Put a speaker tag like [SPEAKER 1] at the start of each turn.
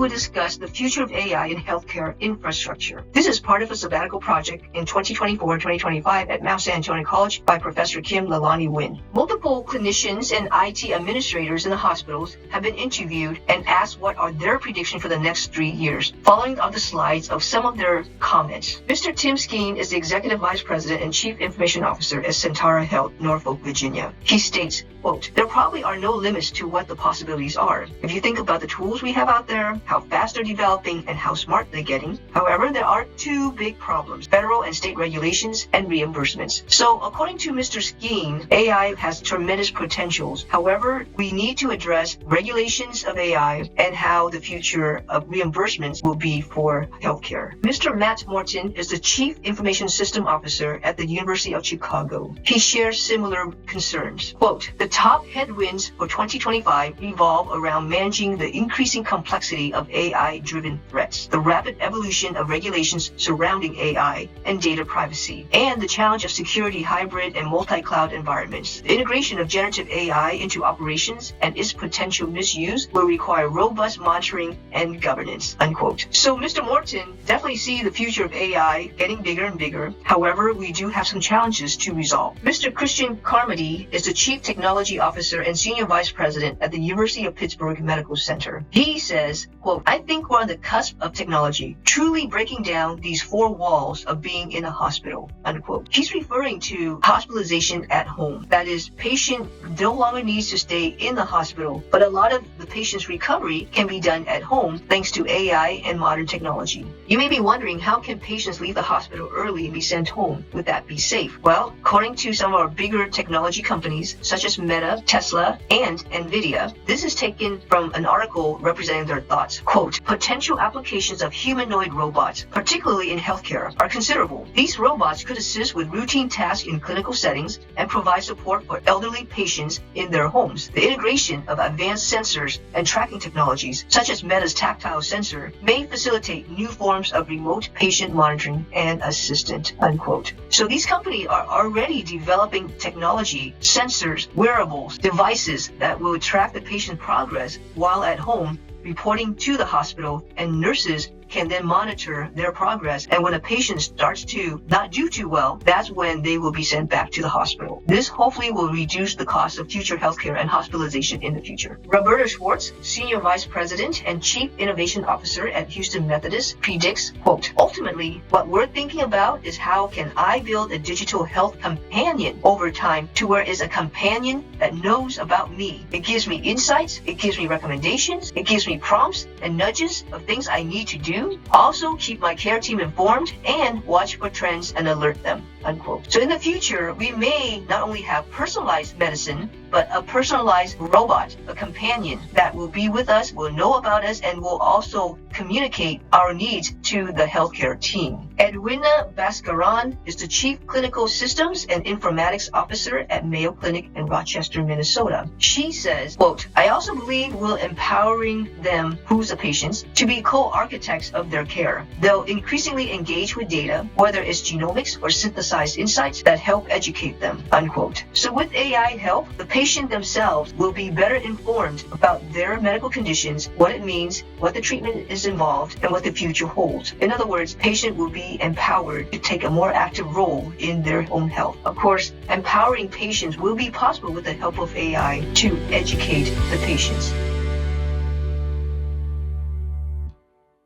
[SPEAKER 1] will discuss the future of AI in healthcare infrastructure. This is part of a sabbatical project in 2024-2025 at Mount San Antonio College by Professor Kim Lalani Wynn. Multiple clinicians and IT administrators in the hospitals have been interviewed and asked what are their predictions for the next 3 years. Following are the slides of some of their comments. Mr. Tim Skeen is the Executive Vice President and Chief Information Officer at Sentara Health, Norfolk, Virginia. He states, quote, "There probably are no limits to what the possibilities are. If you think about the tools we have out there, how fast they're developing, and how smart they're getting. However, there are two big problems: federal and state regulations and reimbursements." So according to Mr. Skeen, AI has tremendous potentials. However, we need to address regulations of AI and how the future of reimbursements will be for healthcare. Mr. Matt Morton is the Chief Information System Officer at the University of Chicago. He shares similar concerns. Quote, "The top headwinds for 2025 revolve around managing the increasing complexity of AI-driven threats, the rapid evolution of regulations surrounding AI and data privacy, and the challenge of security hybrid and multi-cloud environments. The integration of generative AI into operations and its potential misuse will require robust monitoring and governance," unquote. So Mr. Morton definitely see the future of AI getting bigger and bigger. However, we do have some challenges to resolve. Mr. Christian Carmody is the Chief Technology Officer and Senior Vice President at the University of Pittsburgh Medical Center. He says, quote, "I think we're on the cusp of technology, truly breaking down these four walls of being in a hospital," unquote. He's referring to hospitalization at home. That is, patient no longer needs to stay in the hospital, but a lot of the patient's recovery can be done at home thanks to AI and modern technology. You may be wondering, how can patients leave the hospital early and be sent home? Would that be safe? Well, according to some of our bigger technology companies, such as Meta, Tesla, and NVIDIA, this is taken from an article representing their thoughts. Quote, "Potential applications of humanoid robots, particularly in healthcare, are considerable. These robots could assist with routine tasks in clinical settings and provide support for elderly patients in their homes. The integration of advanced sensors and tracking technologies, such as Meta's tactile sensor, may facilitate new forms of remote patient monitoring and assistance," unquote. So these companies are already developing technology, sensors, wearables, devices that will track the patient's progress while at home, reporting to the hospital, and nurses can then monitor their progress. And when a patient starts to not do too well, that's when they will be sent back to the hospital. This hopefully will reduce the cost of future healthcare and hospitalization in the future. Roberta Schwartz, Senior Vice President and Chief Innovation Officer at Houston Methodist, predicts, quote, "Ultimately, what we're thinking about is how can I build a digital health companion over time to where it's a companion that knows about me. It gives me insights, it gives me recommendations, it gives me prompts and nudges of things I need to do. Also keep my care team informed and watch for trends and alert them," unquote. So in the future, we may not only have personalized medicine, but a personalized robot, a companion that will be with us, will know about us, and will also communicate our needs to the healthcare team. Edwina Bhaskaran is the Chief Clinical Systems and Informatics Officer at Mayo Clinic in Rochester, Minnesota. She says, quote, "I also believe we're empowering them, who's the patients, to be co-architects of their care. They'll increasingly engage with data, whether it's genomics or synthesized insights that help educate them," unquote. So with AI help, the patient themselves will be better informed about their medical conditions, what it means, what the treatment is involved, and what the future holds. In other words, patient will be empowered to take a more active role in their own health. Of course, empowering patients will be possible with the help of AI to educate the patients.